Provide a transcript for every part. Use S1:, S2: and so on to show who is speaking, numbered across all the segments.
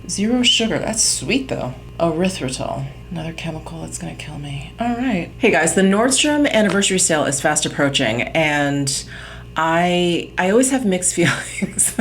S1: 0 sugar. That's sweet though. Erythritol, another chemical that's gonna kill me. All right. Hey guys, the Nordstrom Anniversary Sale is fast approaching, and I always have mixed feelings.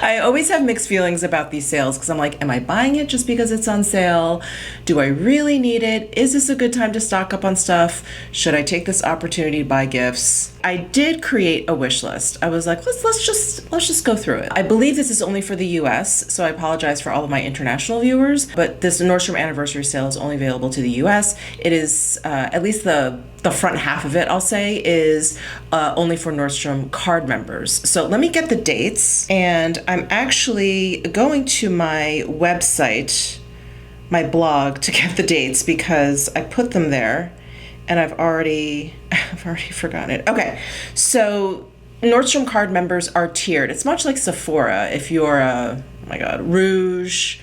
S1: I always have mixed feelings about these sales because I'm like, am I buying it just because it's on sale? Do I really need it? Is this a good time to stock up on stuff? Should I take this opportunity to buy gifts? I did create a wish list. I was like, let's just go through it. I believe this is only for the US, so I apologize for all of my international viewers, but this Nordstrom Anniversary Sale is only available to the US. It is, at least the front half of it, I'll say, is only for Nordstrom card members. So let me get the dates, and I'm actually going to my website, my blog, to get the dates because I put them there and I've already forgotten it. Okay, so Nordstrom card members are tiered. It's much like Sephora. If you're a, oh my God, Rouge,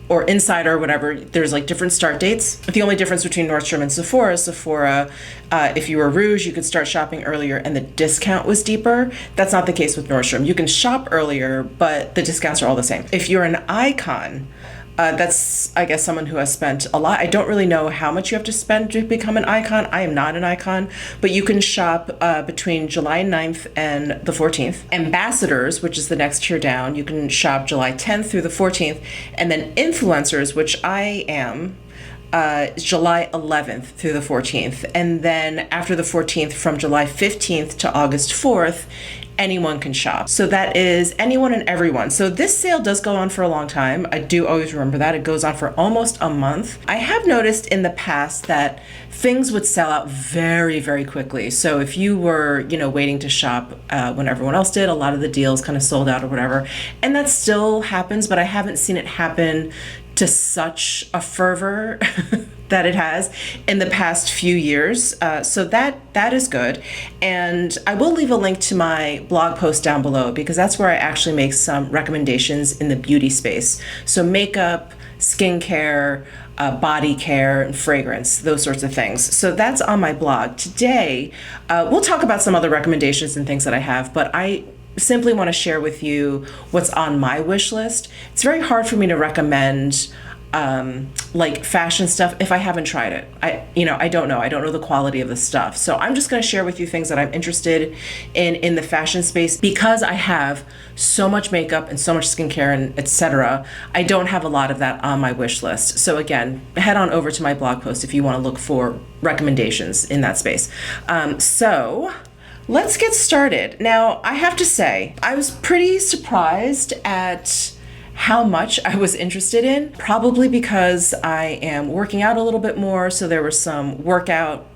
S1: or Insider or whatever, there's like different start dates. The only difference between Nordstrom and Sephora is Sephora, if you were Rouge, you could start shopping earlier and the discount was deeper. That's not the case with Nordstrom. You can shop earlier, but the discounts are all the same. If you're an icon, that's, I guess, someone who has spent a lot. I don't really know how much you have to spend to become an icon. I am not an icon, but you can shop between July 9th and the 14th. Ambassadors, which is the next tier down, you can shop July 10th through the 14th. And then influencers, which I am, is July 11th through the 14th. And then after the 14th, from July 15th to August 4th, anyone can shop. So that is anyone and everyone. So this sale does go on for a long time. I do always remember that. It goes on for almost a month. I have noticed in the past that things would sell out very, very quickly. So if you were, waiting to shop when everyone else did, a lot of the deals kind of sold out or whatever. And that still happens, but I haven't seen it happen to such a fervor that it has in the past few years. So that is good. And I will leave a link to my blog post down below because that's where I actually make some recommendations in the beauty space. So makeup, skincare, body care, and fragrance, those sorts of things. So that's on my blog. Today, we'll talk about some other recommendations and things that I have, but I simply want to share with you what's on my wish list. It's very hard for me to recommend like fashion stuff if I haven't tried it. I don't know. I don't know the quality of the stuff. So I'm just going to share with you things that I'm interested in the fashion space because I have so much makeup and so much skincare and etc. I don't have a lot of that on my wish list. So again, head on over to my blog post if you want to look for recommendations in that space. So let's get started. Now, I have to say, I was pretty surprised at how much I was interested in, probably because I am working out a little bit more, so there were some workout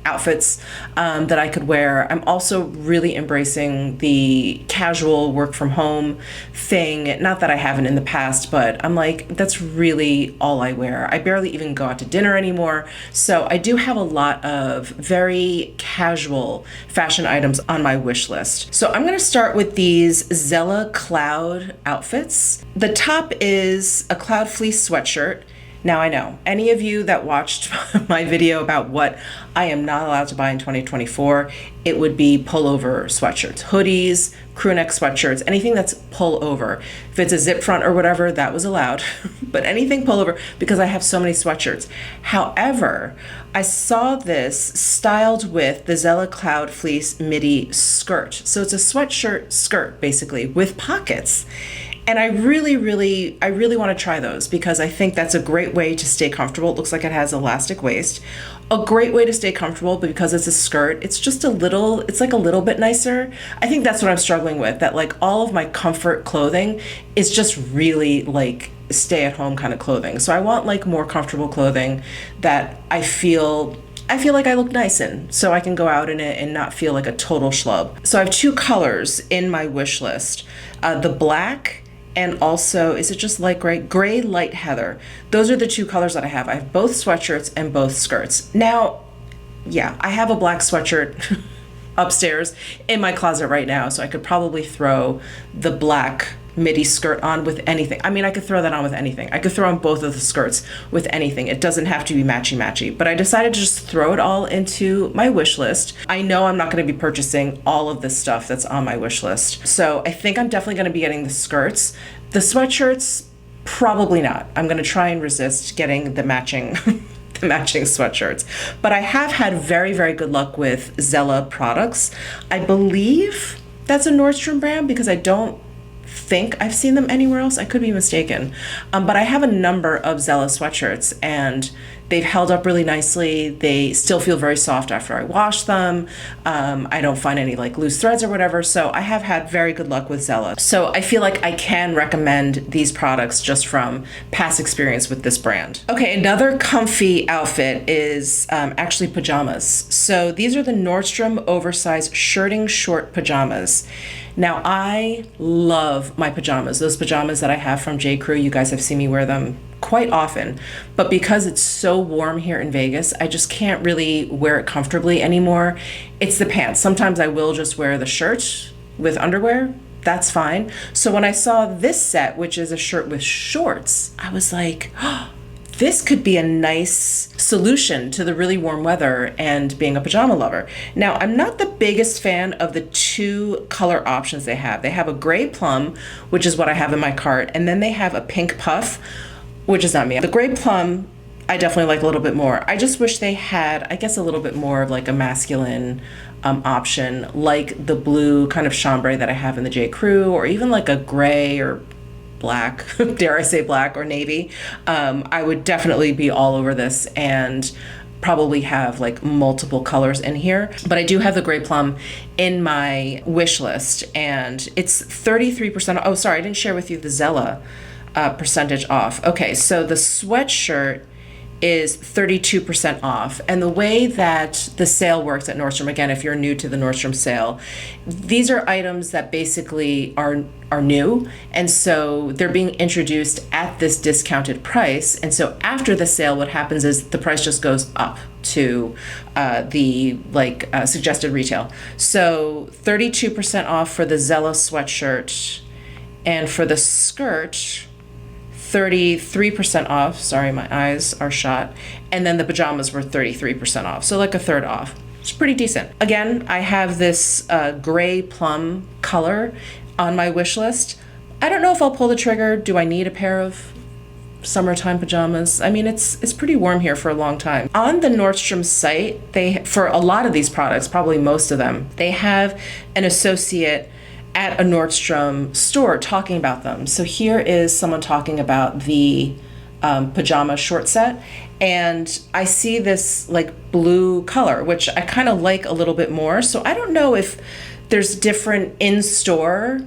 S1: outfits that I could wear. I'm also really embracing the casual work from home thing. Not that I haven't in the past, but I'm like, that's really all I wear. I barely even go out to dinner anymore. So I do have a lot of very casual fashion items on my wish list. So I'm gonna start with these Zella Cloud outfits. The top is a cloud fleece sweatshirt. Now I know, any of you that watched my video about what I am not allowed to buy in 2024, it would be pullover sweatshirts, hoodies, crew neck sweatshirts, anything that's pullover. If it's a zip front or whatever, that was allowed, but anything pullover because I have so many sweatshirts. However, I saw this styled with the Zella Cloud Fleece midi skirt. So it's a sweatshirt skirt basically with pockets. And I really want to try those because I think that's a great way to stay comfortable. It looks like it has elastic waist. A great way to stay comfortable, but because it's a skirt, it's just it's like a little bit nicer. I think that's what I'm struggling with, that like all of my comfort clothing is just really like stay at home kind of clothing. So I want like more comfortable clothing that I feel like I look nice in, so I can go out in it and not feel like a total schlub. So I have two colors in my wish list, the black and also, is it just light gray? Gray light heather. Those are the two colors that I have. I have both sweatshirts and both skirts. Now, yeah, I have a black sweatshirt upstairs in my closet right now, so I could probably throw the black midi skirt on with anything. I mean, I could throw that on with anything. I could throw on both of the skirts with anything. It doesn't have to be matchy-matchy, but I decided to just throw it all into my wish list. I know I'm not going to be purchasing all of this stuff that's on my wish list. So I think I'm definitely going to be getting the skirts. The sweatshirts, probably not. I'm going to try and resist getting the matching the matching sweatshirts. But I have had very, very good luck with Zella products. I believe that's a Nordstrom brand because I don't think I've seen them anywhere else. I could be mistaken. But I have a number of Zella sweatshirts and they've held up really nicely. They still feel very soft after I wash them. I don't find any like loose threads or whatever. So I have had very good luck with Zella. So I feel like I can recommend these products just from past experience with this brand. Okay, another comfy outfit is actually pajamas. So these are the Nordstrom oversized shirting short pajamas. Now I love my pajamas. Those pajamas that I have from J. Crew, you guys have seen me wear them quite often, but because it's so warm here in Vegas, I just can't really wear it comfortably anymore. It's the pants. Sometimes I will just wear the shirt with underwear. That's fine. So when I saw this set, which is a shirt with shorts, I was like, oh, this could be a nice solution to the really warm weather and being a pajama lover. Now, I'm not the biggest fan of the two color options they have. They have a gray plum, which is what I have in my cart, and then they have a pink puff, which is not me. The gray plum, I definitely like a little bit more. I just wish they had, I guess, a little bit more of like a masculine option, like the blue kind of chambray that I have in the J. Crew, or even like a gray or black, dare I say black or navy. I would definitely be all over this and probably have like multiple colors in here. But I do have the gray plum in my wish list and it's 33%. Oh, sorry, I didn't share with you the Zella percentage off. Okay, so the sweatshirt is 32% off. And the way that the sale works at Nordstrom, again, if you're new to the Nordstrom sale, these are items that basically are new. And so they're being introduced at this discounted price. And so after the sale, what happens is the price just goes up to the suggested retail. So 32% off for the Zella sweatshirt, and for the skirt, 33% off. Sorry, my eyes are shot. And then the pajamas were 33% off. So like a third off. It's pretty decent. Again, I have this gray plum color on my wish list. I don't know if I'll pull the trigger. Do I need a pair of summertime pajamas? I mean, it's pretty warm here for a long time. On the Nordstrom site, they, for a lot of these products, probably most of them, they have an associate at a Nordstrom store talking about them. So here is someone talking about the pajama short set, and I see this like blue color, which I kind of like a little bit more. So I don't know if there's different in-store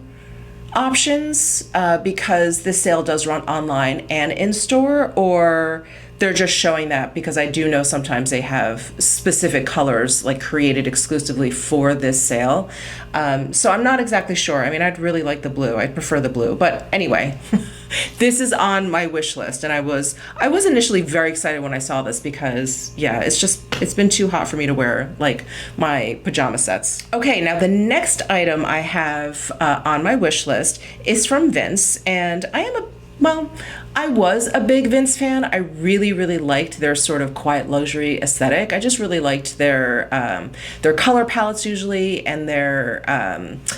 S1: options because this sale does run online and in-store, or they're just showing that because I do know sometimes they have specific colors like created exclusively for this sale. So I'm not exactly sure. I mean, I'd really like the blue. I'd prefer the blue. But anyway, this is on my wish list. And I was initially very excited when I saw this because, yeah, it's been too hot for me to wear like my pajama sets. Okay, now the next item I have on my wish list is from Vince. And I was a big Vince fan. I really, really liked their sort of quiet luxury aesthetic. I just really liked their color palettes usually, and their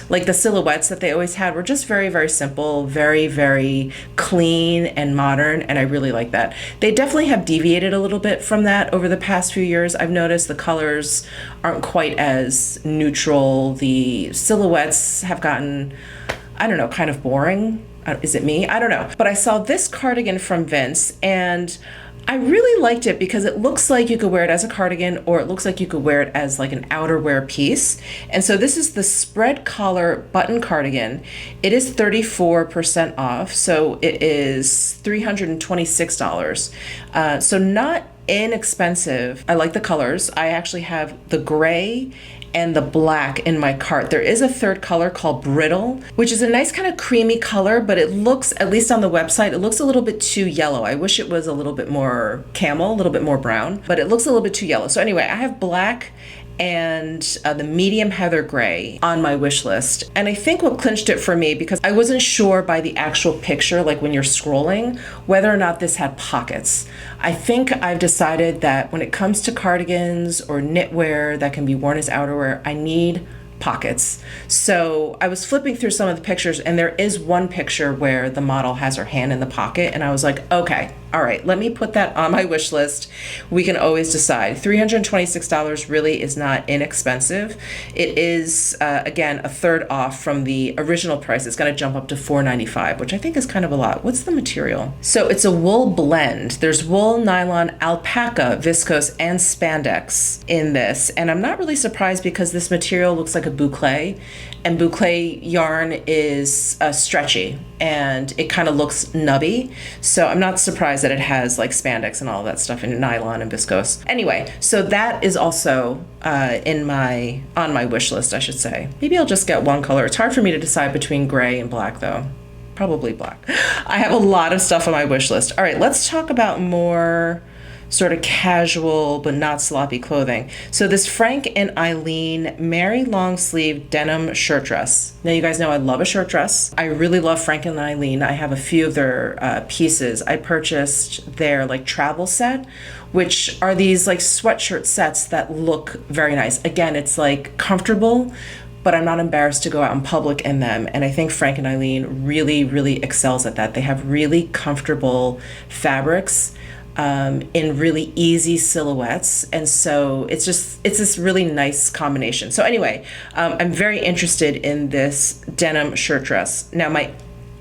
S1: like the silhouettes that they always had were just very, very simple, very, very clean and modern, and I really like that. They definitely have deviated a little bit from that over the past few years. I've noticed the colors aren't quite as neutral. The silhouettes have gotten, I don't know, kind of boring. Is it me? I don't know. But I saw this cardigan from Vince and I really liked it because it looks like you could wear it as a cardigan, or it looks like you could wear it as like an outerwear piece. And so this is the spread collar button cardigan. It is 34% off. So it is $326. So not inexpensive. I like the colors. I actually have the gray and the black in my cart. There is a third color called Brittle, which is a nice kind of creamy color, but it looks, at least on the website, it looks a little bit too yellow. I wish it was a little bit more camel, a little bit more brown, but it looks a little bit too yellow. So anyway, I have black and the medium heather gray on my wish list. And I think what clinched it for me, because I wasn't sure by the actual picture, like when you're scrolling, whether or not this had pockets. I think I've decided that when it comes to cardigans or knitwear that can be worn as outerwear, I need pockets. So I was flipping through some of the pictures, and there is one picture where the model has her hand in the pocket, and I was like, okay, all right, let me put that on my wish list. We can always decide. $326 really is not inexpensive. It is, again, a third off from the original price. It's going to jump up to $495, which I think is kind of a lot. What's the material? So it's a wool blend. There's wool, nylon, alpaca, viscose, and spandex in this. And I'm not really surprised because this material looks like a boucle, and boucle yarn is stretchy and it kind of looks nubby. So I'm not surprised that it has like spandex and all that stuff in nylon and viscose. Anyway, so that is also on my wish list, I should say. Maybe I'll just get one color. It's hard for me to decide between gray and black though. Probably black. I have a lot of stuff on my wish list. All right, let's talk about more sort of casual but not sloppy clothing. So this Frank and Eileen Mary long sleeve denim shirt dress. Now you guys know I love a shirt dress. I really love Frank and Eileen. I have a few of their pieces. I purchased their like travel set, which are these like sweatshirt sets that look very nice. Again, it's like comfortable, but I'm not embarrassed to go out in public in them. And I think Frank and Eileen really, really excels at that. They have really comfortable fabrics in really easy silhouettes. And so it's this really nice combination. So anyway, I'm very interested in this denim shirt dress. Now, my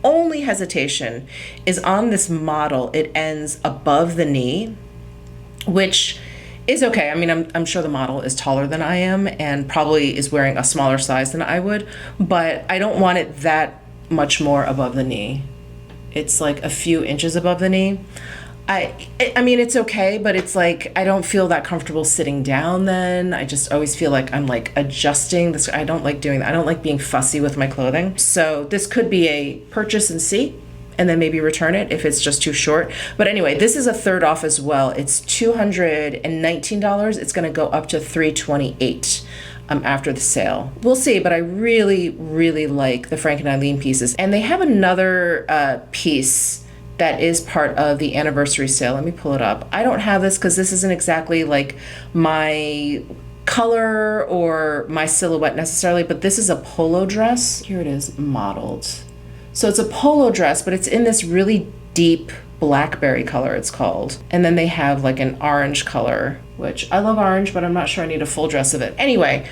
S1: only hesitation is on this model. It ends above the knee, which is okay. I mean, I'm sure the model is taller than I am and probably is wearing a smaller size than I would, but I don't want it that much more above the knee. It's like a few inches above the knee. I mean, it's okay, but it's like, I don't feel that comfortable sitting down then. I just always feel like I'm like adjusting this. I don't like doing that. I don't like being fussy with my clothing. So this could be a purchase and see, and then maybe return it if it's just too short. But anyway, this is a third off as well. It's $219. It's going to go up to $328 after the sale. We'll see, but I really, really like the Frank and Eileen pieces. And they have another piece that is part of the anniversary sale. Let me pull it up. I don't have this because this isn't exactly like my color or my silhouette necessarily, but this is a polo dress. Here it is modeled. So it's a polo dress, but it's in this really deep blackberry color, it's called. And then they have like an orange color, which I love orange, but I'm not sure I need a full dress of it. Anyway,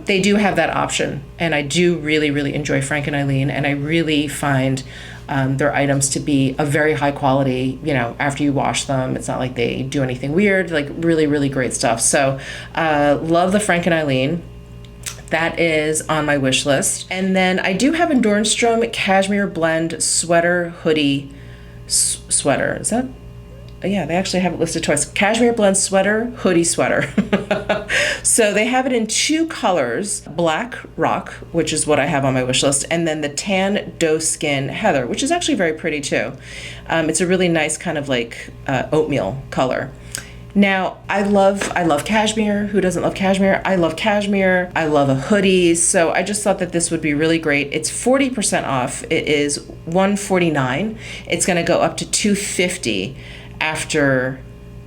S1: they do have that option. And I do really, really enjoy Frank and Eileen. And I really find their items to be a very high quality, you know, after you wash them. It's not like they do anything weird, like really, really great stuff. So love the Frank and Eileen. That is on my wish list. And then I do have a Nordstrom cashmere blend sweater hoodie sweater. Is that? Yeah, they actually have it listed twice. Cashmere blend sweater, hoodie sweater. So they have it in two colors, black rock, which is what I have on my wish list, and then the tan doe skin heather, which is actually very pretty too. It's a really nice kind of like oatmeal color. Now, I love cashmere. Who doesn't love cashmere? I love cashmere. I love a hoodie. So I just thought that this would be really great. It's 40% off. It is $149. It's going to go up to $250 after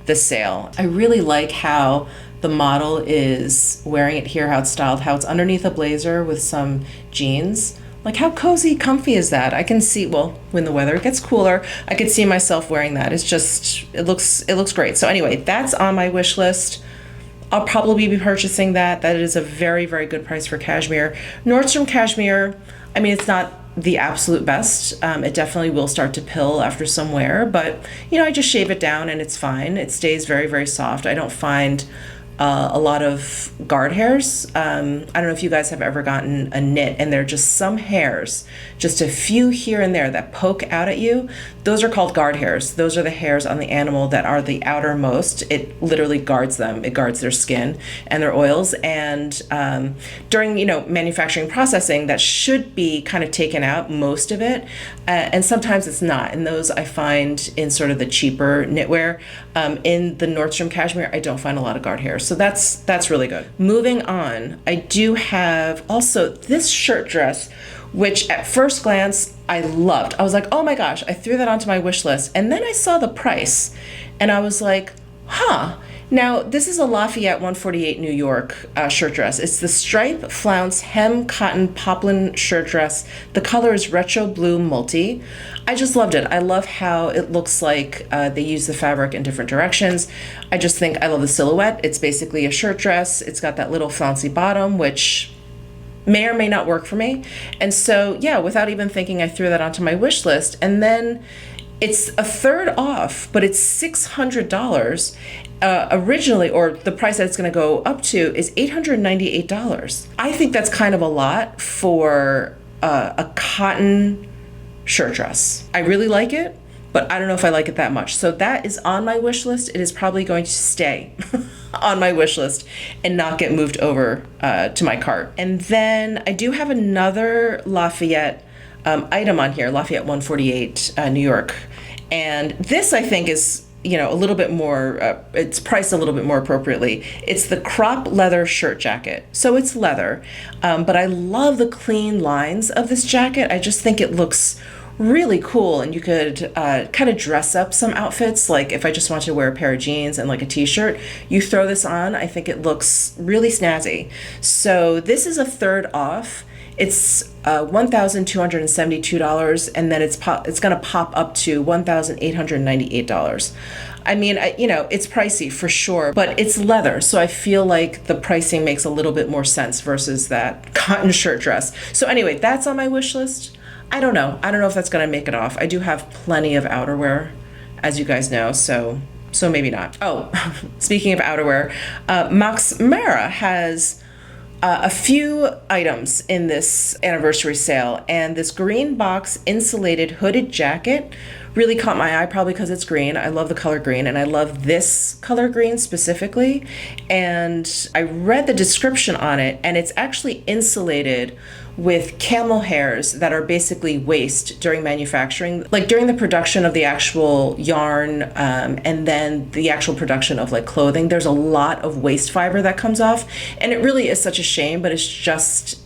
S1: the sale. I really like how the model is wearing it here, how it's styled, how it's underneath a blazer with some jeans. Like how cozy, comfy is that? I can see, well, when the weather gets cooler, I could see myself wearing that. It's just, it looks great. So anyway, that's on my wish list. I'll probably be purchasing that. That is a very, very good price for cashmere. Nordstrom cashmere, I mean, it's not the absolute best. It definitely will start to pill after some wear, but you know, I just shave it down and it's fine. It stays very, very soft. I don't find a lot of guard hairs. I don't know if you guys have ever gotten a knit and there are just some hairs, just a few here and there that poke out at you. Those are called guard hairs. Those are the hairs on the animal that are the outermost. It literally guards them. It guards their skin and their oils. And during, you know, manufacturing processing, that should be kind of taken out, most of it. And sometimes it's not. And those I find in sort of the cheaper knitwear. In the Nordstrom cashmere, I don't find a lot of guard hairs. So that's really good. Moving on, I do have also this shirt dress, which at first glance I loved. I was like, oh my gosh, I threw that onto my wish list. And then I saw the price and I was like, huh. Now, this is a Lafayette 148 New York shirt dress. It's the stripe flounce hem cotton poplin shirt dress. The color is retro blue multi. I just loved it. I love how it looks like they use the fabric in different directions. I just think I love the silhouette. It's basically a shirt dress. It's got that little flouncy bottom, which may or may not work for me. And so, yeah, without even thinking, I threw that onto my wish list. And then it's a third off, but it's $600. Originally, or the price that it's going to go up to is $898. I think that's kind of a lot for a cotton shirt dress. I really like it, but I don't know if I like it that much. So that is on my wish list. It is probably going to stay on my wish list and not get moved over to my cart. And then I do have another Lafayette item on here, Lafayette 148 New York. And this I think is, you know, a little bit more, it's priced a little bit more appropriately. It's the crop leather shirt jacket. So it's leather, but I love the clean lines of this jacket. I just think it looks really cool, and you could kind of dress up some outfits. Like if I just want to wear a pair of jeans and like a t-shirt, you throw this on, I think it looks really snazzy. So this is a third off. It's $1,272, and then it's going to pop up to $1,898. I mean, you know, it's pricey for sure, but it's leather, so I feel like the pricing makes a little bit more sense versus that cotton shirt dress. So anyway, that's on my wish list. I don't know if that's going to make it off. I do have plenty of outerwear, as you guys know, so maybe not. Oh, speaking of outerwear, Max Mara has a few items in this anniversary sale, and this green box insulated hooded jacket really caught my eye, probably because it's green. I love the color green, and I love this color green specifically. And I read the description on it, and it's actually insulated with camel hairs that are basically waste during manufacturing, like during the production of the actual yarn, and then the actual production of like clothing. There's a lot of waste fiber that comes off, and it really is such a shame, but it's just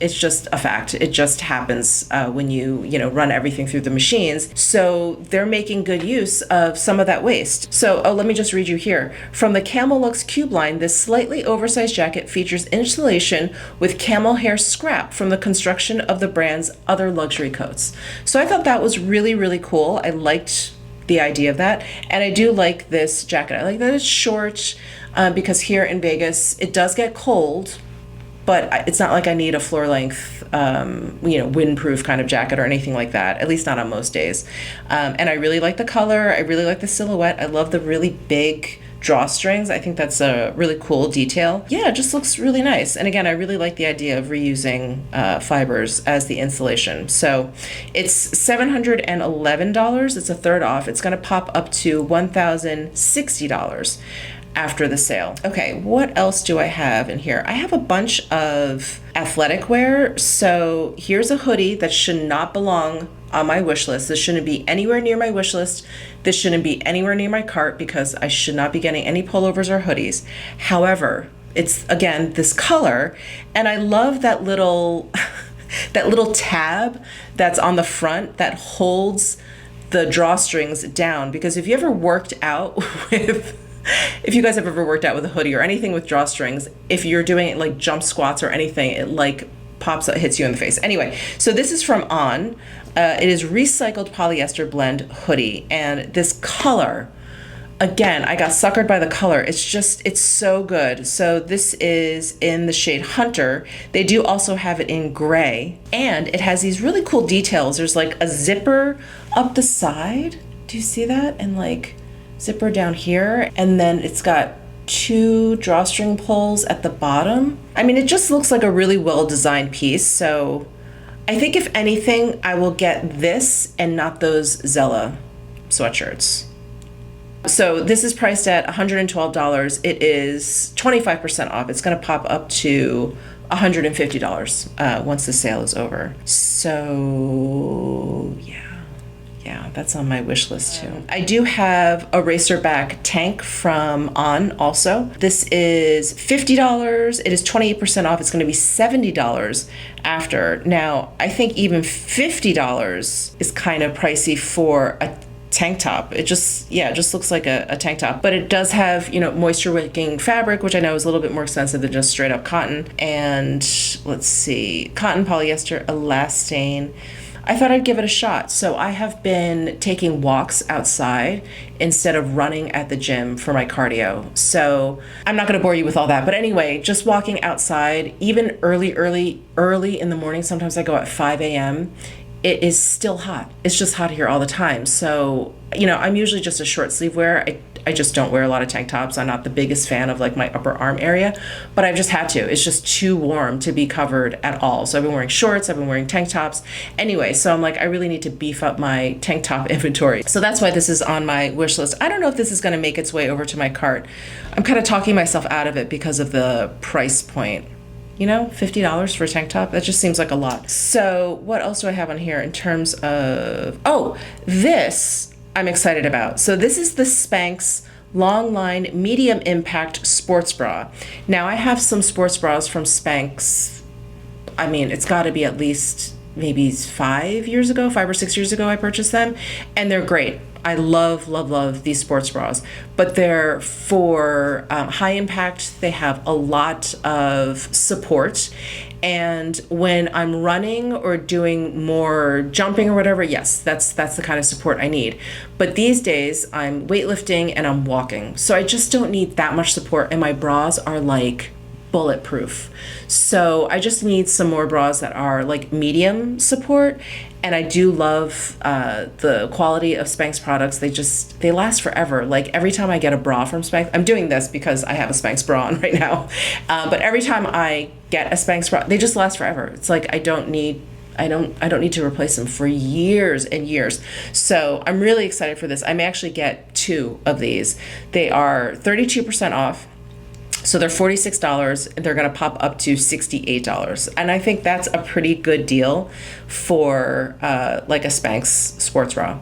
S1: a fact. It just happens when you run everything through the machines. So they're making good use of some of that waste. So let me just read you here. From the Camel Lux Cube line, this slightly oversized jacket features insulation with camel hair scrap from the construction of the brand's other luxury coats. So I thought that was really, really cool. I liked the idea of that. And I do like this jacket. I like that it's short because here in Vegas, it does get cold, but it's not like I need a floor length, windproof kind of jacket or anything like that, at least not on most days. And I really like the color. I really like the silhouette. I love the really big drawstrings. I think that's a really cool detail. Yeah, it just looks really nice. And again, I really like the idea of reusing fibers as the insulation. So it's $711. It's a third off. It's going to pop up to $1,060 after the sale. Okay, what else do I have in here? I have a bunch of athletic wear. So here's a hoodie that should not belong on my wish list. This shouldn't be anywhere near my wish list. This shouldn't be anywhere near my cart because I should not be getting any pullovers or hoodies. However, it's again this color, and I love that little that little tab that's on the front that holds the drawstrings down, because if you ever worked out with if you guys have ever worked out with a hoodie or anything with drawstrings, if you're doing it like jump squats or anything, it like pops up, hits you in the face. Anyway, so this is from On. It is recycled polyester blend hoodie, and this color, again, I got suckered by the color. It's so good. So this is in the shade Hunter. They do also have it in gray, and it has these really cool details. There's like a zipper up the side. Do you see that? And like zipper down here, and then it's got 2 drawstring pulls at the bottom. I mean, it just looks like a really well-designed piece. So I think if anything, I will get this and not those Zella sweatshirts. So this is priced at $112. It is 25% off. It's going to pop up to $150 once the sale is over. So yeah, that's on my wish list too. I do have a racerback tank from On also. This is $50. It is 28% off. It's going to be $70 after. Now, I think even $50 is kind of pricey for a tank top. It just, yeah, it just looks like a tank top, but it does have, you know, moisture wicking fabric, which I know is a little bit more expensive than just straight up cotton. And let's see, cotton, polyester, elastane. I thought I'd give it a shot. So I have been taking walks outside instead of running at the gym for my cardio. So I'm not going to bore you with all that. But anyway, just walking outside, even early in the morning. Sometimes I go at 5 a.m. It is still hot. It's just hot here all the time. So, you know, I'm usually just a short sleeve wearer. I just don't wear a lot of tank tops. I'm not the biggest fan of like my upper arm area, but I've just had to. It's just too warm to be covered at all. So I've been wearing shorts, I've been wearing tank tops. Anyway, so I'm like, I really need to beef up my tank top inventory. So that's why this is on my wish list. I don't know if this is gonna make its way over to my cart. I'm kind of talking myself out of it because of the price point. You know, $50 for a tank top, that just seems like a lot. So what else do I have on here in terms of, oh, this I'm excited about. So this is the Spanx Long Line Medium Impact Sports Bra. Now I have some sports bras from Spanx. I mean, it's gotta be at least maybe 5 or 6 years ago I purchased them, and they're great. I love these sports bras, but they're for high impact. They have a lot of support. And when I'm running or doing more jumping or whatever, yes, that's the kind of support I need. But these days I'm weightlifting and I'm walking. So I just don't need that much support, and my bras are like bulletproof. So I just need some more bras that are like medium support. And I do love the quality of Spanx products. They last forever. Like every time I get a bra from Spanx, I'm doing this because I have a Spanx bra on right now. But every time I get a Spanx bra, they just last forever. It's like I don't need to replace them for years and years. So I'm really excited for this. I may actually get 2 of these. They are 32% off. So they're $46. They're going to pop up to $68. And I think that's a pretty good deal for like a Spanx sports bra.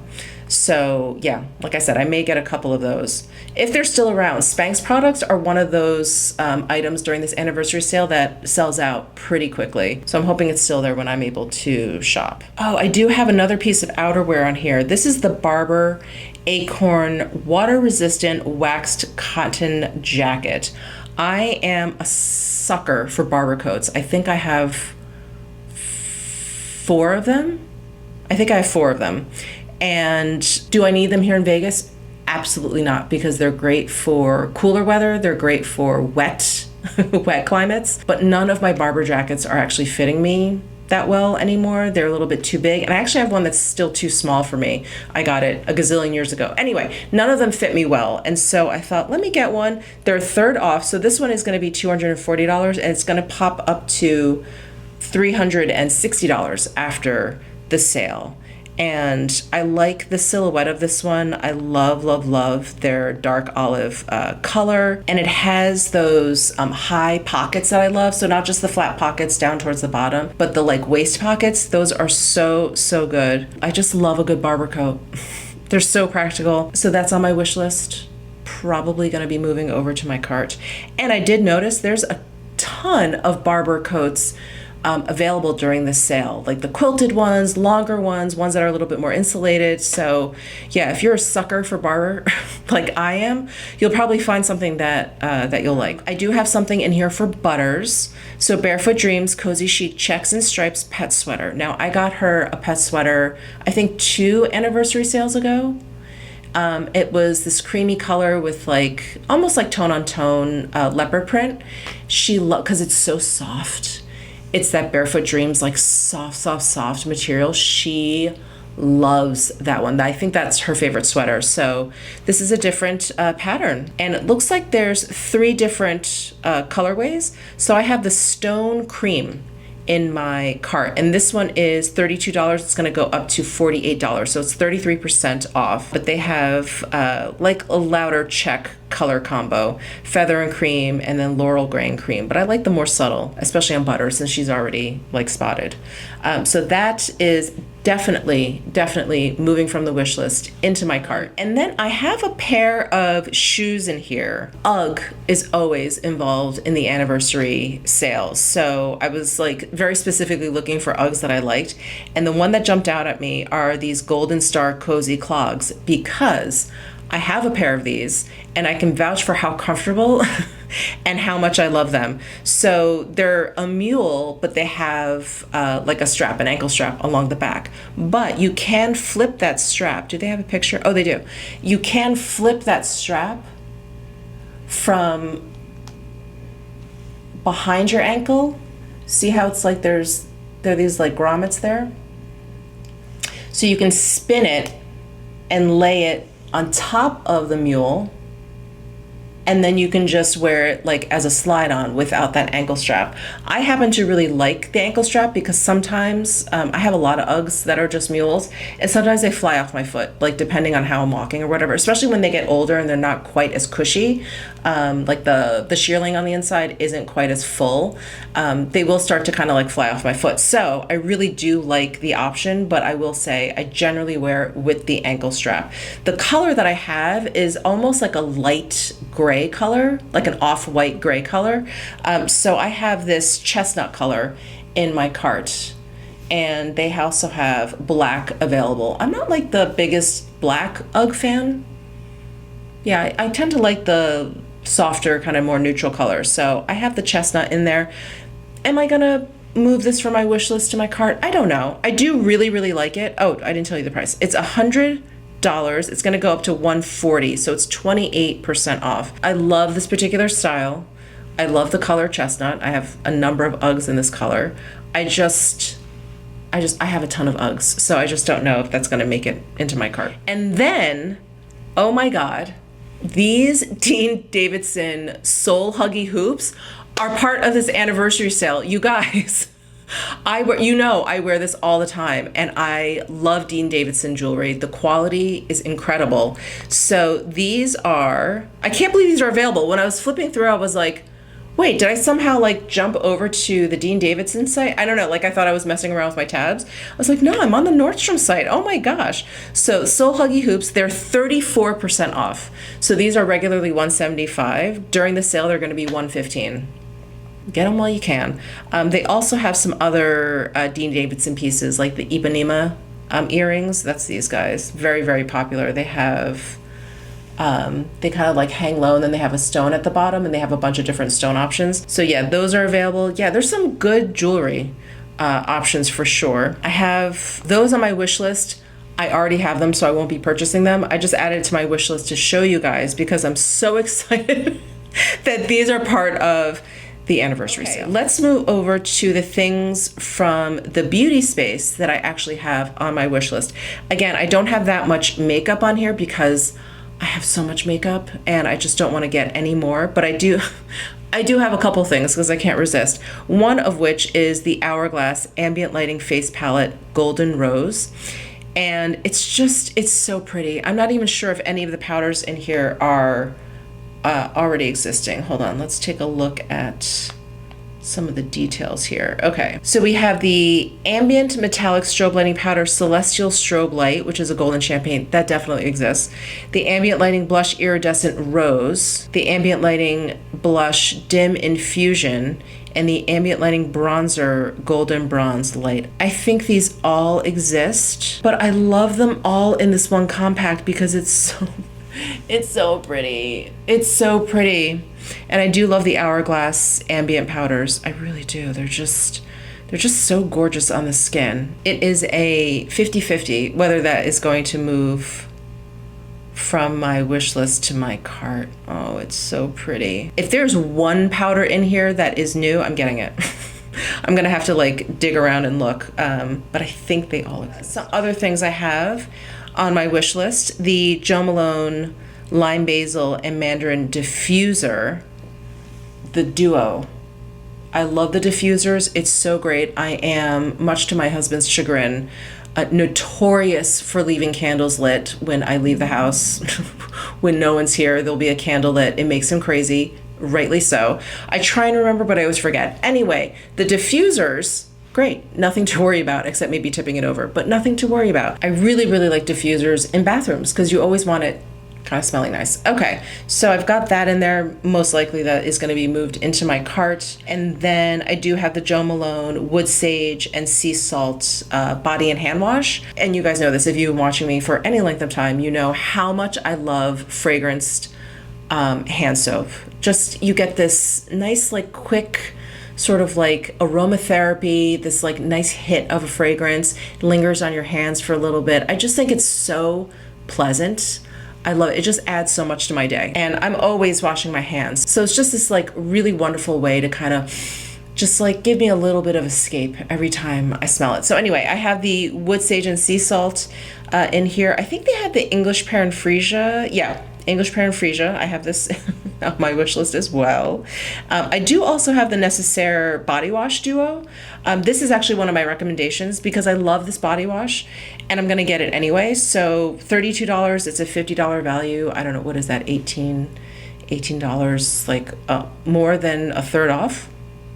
S1: So yeah, like I said, I may get a couple of those if they're still around. Spanx products are one of those items during this anniversary sale that sells out pretty quickly. So I'm hoping it's still there when I'm able to shop. Oh, I do have another piece of outerwear on here. This is the Barber Acorn Water Resistant Waxed Cotton Jacket. I am a sucker for Barber coats. I think I have 4 of them. And do I need them here in Vegas? Absolutely not, because they're great for cooler weather. They're great for wet climates, but none of my Barber jackets are actually fitting me that well anymore. They're a little bit too big, and I actually have one that's still too small for me. I got it a gazillion years ago. Anyway, none of them fit me well, and so I thought, let me get one. They're 1/3 off, so this one is going to be $240, and it's going to pop up to $360 after the sale. And I like the silhouette of this one. I love their dark olive color. And it has those high pockets that I love. So not just the flat pockets down towards the bottom, but the like waist pockets. Those are so good. I just love a good Barber coat. They're so practical. So that's on my wish list. Probably gonna be moving over to my cart. And I did notice there's a ton of Barber coats available during the sale, like the quilted ones, longer ones that are a little bit more insulated. So yeah, if you're a sucker for Barber like I am, you'll probably find something that you'll like. I do have something in here for Butters. So Barefoot Dreams Cozy Chic Checks and Stripes pet sweater. Now I got her a pet sweater, I think 2 anniversary sales ago. It was this creamy color with like almost like tone on tone leopard print. She because it's so soft. It's that Barefoot Dreams, like soft material. She loves that one. I think that's her favorite sweater. So this is a different pattern. And it looks like there's 3 different colorways. So I have the Stone Cream in my cart, and this one is $32. It's going to go up to $48, so it's 33% off. But they have like a louder check color combo, feather and cream, and then laurel gray and cream. But I like the more subtle, especially on Butter, since she's already like spotted. So that is definitely moving from the wish list into my cart. And then I have a pair of shoes in here. UGG is always involved in the anniversary sales. So I was like very specifically looking for Uggs that I liked. And the one that jumped out at me are these Golden Star Cozy Clogs, because I have a pair of these and I can vouch for how comfortable and how much I love them. So they're a mule, but they have like a strap, an ankle strap along the back. But you can flip that strap. Do they have a picture? Oh, they do. You can flip that strap from behind your ankle. See how it's like there are these like grommets there? So you can spin it and lay it on top of the mule, and then you can just wear it like as a slide on without that ankle strap. I happen to really like the ankle strap because sometimes I have a lot of Uggs that are just mules, and sometimes they fly off my foot, like depending on how I'm walking or whatever, especially when they get older and they're not quite as cushy. Like the shearling on the inside isn't quite as full. They will start to kind of like fly off my foot. So I really do like the option, but I will say I generally wear it with the ankle strap. The color that I have is almost like a light gray color, like an off-white gray color. So I have this chestnut color in my cart, and they also have black available. I'm not like the biggest black UGG fan. Yeah, I tend to like the softer, kind of more neutral colors. So I have the chestnut in there. Am I gonna move this from my wish list to my cart? I don't know. I do really like it. Oh, I didn't tell you the price. It's $100. It's going to go up to $140, so it's 28% off. I love this particular style. I love the color chestnut. I have a number of Uggs in this color. I have a ton of Uggs, so I just don't know if that's going to make it into my cart. And then, oh my God, these Dean Davidson Soul Huggy hoops are part of this anniversary sale. You guys, I wear this all the time, and I love Dean Davidson jewelry. The quality is incredible. So these are, I can't believe these are available. When I was flipping through, I was like, wait, did I somehow like jump over to the Dean Davidson site? I don't know, like I thought I was messing around with my tabs. I was like, no, I'm on the Nordstrom site. Oh my gosh. So Soul Huggy hoops, they're 34% off. So these are regularly $175. During the sale, they're going to be $115. Get them while you can. They also have some other Dean Davidson pieces, like the Ipanema earrings. That's these guys. Very popular. They have, they kind of like hang low, and then they have a stone at the bottom, and they have a bunch of different stone options. So yeah, those are available. Yeah, there's some good jewelry options for sure. I have those on my wish list. I already have them, so I won't be purchasing them. I just added it to my wish list to show you guys because I'm so excited that these are part of the anniversary sale. Let's move over to the things from the beauty space that I actually have on my wish list. Again, I don't have that much makeup on here because I have so much makeup and I just don't want to get any more, but I do have a couple things because I can't resist. One of which is the Hourglass Ambient Lighting Face Palette Golden Rose. And it's so pretty. I'm not even sure if any of the powders in here are already existing. Hold on, let's take a look at some of the details here. Okay, so we have the Ambient Metallic Strobe Lighting Powder Celestial Strobe Light, which is a golden champagne. That definitely exists. The Ambient Lighting Blush Iridescent Rose, the Ambient Lighting Blush Dim Infusion, and the Ambient Lighting Bronzer Golden Bronze Light. I think these all exist, but I love them all in this one compact because it's so pretty. It's so pretty. And I do love the Hourglass ambient powders. I really do. They're just so gorgeous on the skin. It is a 50-50 whether that is going to move from my wish list to my cart. Oh, it's so pretty. If there's one powder in here that is new, I'm getting it. I'm gonna have to like dig around and look, but I think they all exist. Some other things I have on my wish list: the Jo Malone Lime Basil and Mandarin Diffuser, the duo. I love the diffusers. It's so great. I am, much to my husband's chagrin, notorious for leaving candles lit when I leave the house. When no one's here, there'll be a candle lit. It makes him crazy, rightly so. I try and remember, but I always forget. Anyway, the diffusers great. Nothing to worry about except maybe tipping it over, but nothing to worry about. I really, really like diffusers in bathrooms because you always want it kind of smelling nice. Okay, so I've got that in there. Most likely that is going to be moved into my cart. And then I do have the Jo Malone Wood Sage and Sea Salt body and hand wash. And you guys know this, if you've been watching me for any length of time, you know how much I love fragranced hand soap. Just, you get this nice, like, quick sort of like aromatherapy, this like nice hit of a fragrance, lingers on your hands for a little bit. I just think it's so pleasant. I love it. It just adds so much to my day. And I'm always washing my hands. So it's just this like really wonderful way to kind of just like give me a little bit of escape every time I smell it. So anyway, I have the Wood Sage and Sea Salt in here. I think they had the English Pear and Freesia. Yeah, English Pear and Freesia. I have this on my wish list as well. I do also have the Necessaire Body Wash Duo. This is actually one of my recommendations because I love this body wash and I'm gonna get it anyway. So $32, it's a $50 value. I don't know, what is that, $18, like more than a third off.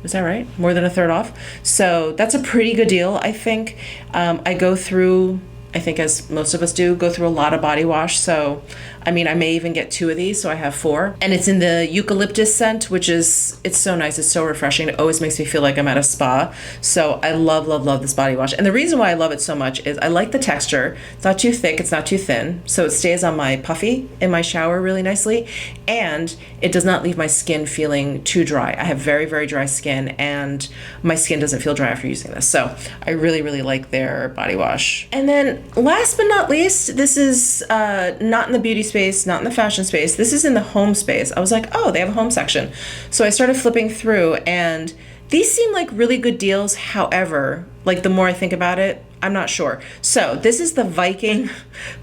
S1: Is that right? More than a third off. So that's a pretty good deal, I think. I go through, I think as most of us do, go through a lot of body wash. So, I mean, I may even get 2 of these, so I have 4. And it's in the eucalyptus scent, which is, it's so nice. It's so refreshing. It always makes me feel like I'm at a spa. So I love, love, love this body wash. And the reason why I love it so much is I like the texture. It's not too thick. It's not too thin. So it stays on my puffy in my shower really nicely. And it does not leave my skin feeling too dry. I have very, very dry skin and my skin doesn't feel dry after using this. So I really, really like their body wash. And then last but not least, this is not in the beauty space, not in the fashion space. This is in the home space. I was like, oh, they have a home section. So I started flipping through and these seem like really good deals. However, like the more I think about it, I'm not sure. So this is the Viking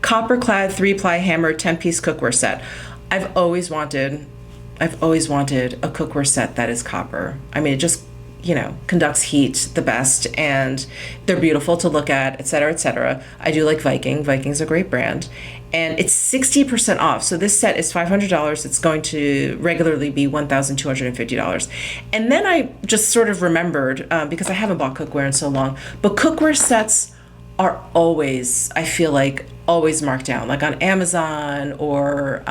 S1: copper clad 3-ply hammer 10-piece cookware set. I've always wanted a cookware set that is copper. I mean, it just, you know, conducts heat the best and they're beautiful to look at, etc., etc. I do like Viking. Viking's a great brand. And it's 60% off. So this set is $500. It's going to regularly be $1,250. And then I just sort of remembered, because I haven't bought cookware in so long, but cookware sets are always, I feel like, always marked down. Like on Amazon or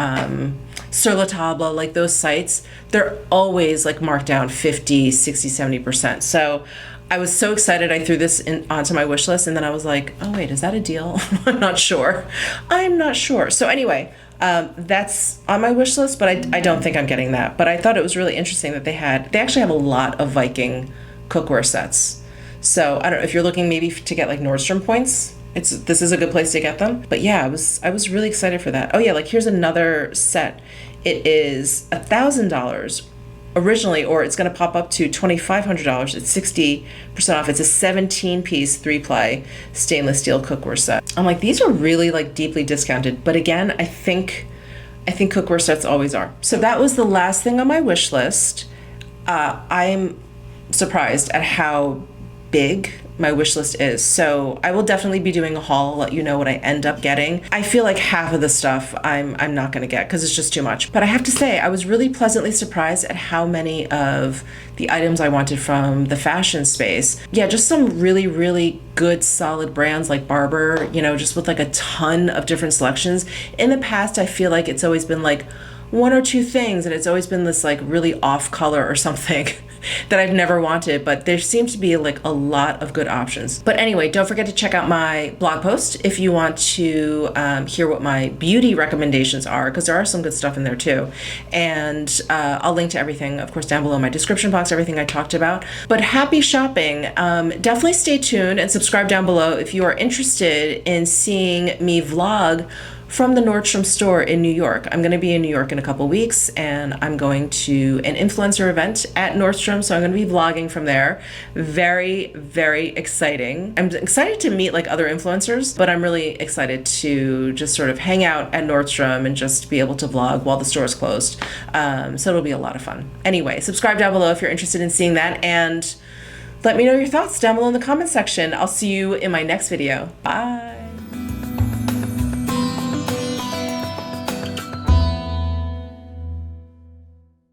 S1: Sur La Table, like those sites, they're always like marked down 50, 60, 70%. So I was so excited I threw this onto my wish list and then I was like, oh wait, is that a deal? I'm not sure. So anyway, that's on my wish list, but I don't think I'm getting that. But I thought it was really interesting that they actually have a lot of Viking cookware sets. So I don't know if you're looking maybe to get like Nordstrom points, this is a good place to get them. But yeah, I was really excited for that. Oh yeah, like here's another set. It is $1,000 originally, or it's going to pop up to $2,500. It's 60% off. It's a 17-piece 3-ply stainless steel cookware set. I'm like, these are really like deeply discounted. But again, I think cookware sets always are. So that was the last thing on my wish list. I'm surprised at how big my wish list is. So I will definitely be doing a haul, let you know what I end up getting. I feel like half of the stuff I'm not gonna get because it's just too much. But I have to say, I was really pleasantly surprised at how many of the items I wanted from the fashion space. Yeah, just some really, really good solid brands like Barber, you know, just with like a ton of different selections. In the past, I feel like it's always been like 1 or 2 things and it's always been this like really off color or something that I've never wanted, but there seems to be like a lot of good options. But anyway, don't forget to check out my blog post if you want to hear what my beauty recommendations are, because there are some good stuff in there too. And I'll link to everything, of course, down below in my description box, everything I talked about. But happy shopping. Definitely stay tuned and subscribe down below if you are interested in seeing me vlog from the Nordstrom store in New York. I'm gonna be in New York in a couple weeks and I'm going to an influencer event at Nordstrom, so I'm gonna be vlogging from there. Very, very exciting. I'm excited to meet like other influencers, but I'm really excited to just sort of hang out at Nordstrom and just be able to vlog while the store is closed. So it'll be a lot of fun. Anyway, subscribe down below if you're interested in seeing that and let me know your thoughts down below in the comment section. I'll see you in my next video. Bye.